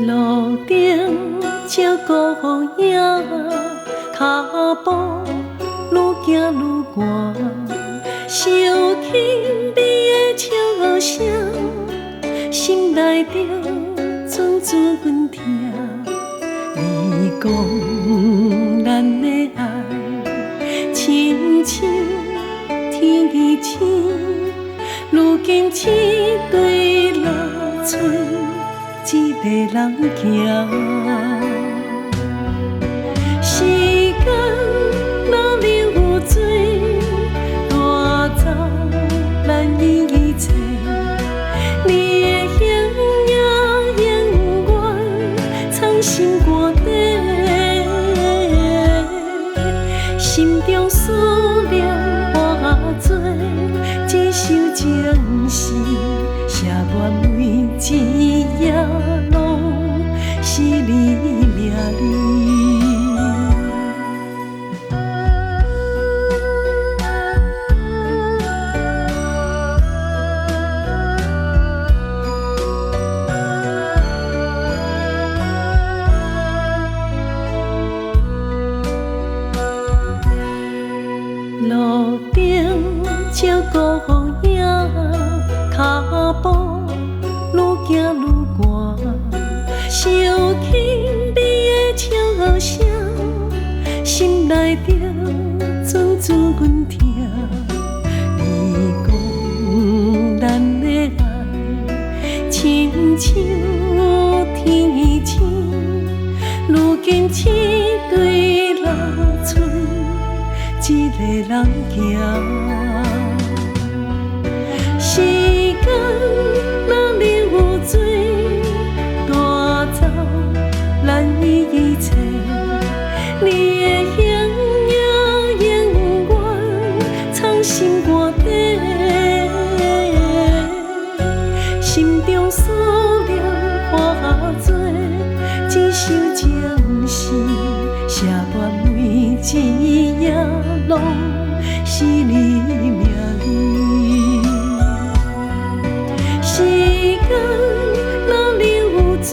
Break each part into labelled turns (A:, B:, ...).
A: 路顶照孤影，脚步愈行愈寒。想起你的笑声，心内着阵阵阮疼。你讲咱的爱，亲像天星，如今只对落剩一个人行。时间若流水，带走咱一切。你的形影永远藏心肝底，心中思念化作一首情诗，写满每一页拢是你名字。路顶照孤影，脚步愈行愈寒。想起你的笑声，心内着阵阵阮疼。你讲咱的爱，亲像天星，如今只对流水一个人行。时间若流水，带走咱一切。你的形影永远藏心肝底，心中思念化作一首情诗，写满每一页拢是你名字。时间若流水，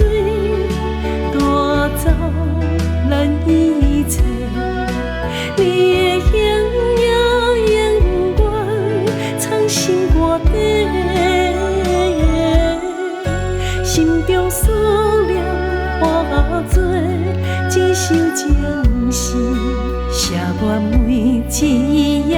A: 带走咱一切。你的形影永远藏心肝底，心中思念化作一首情诗，写满每一页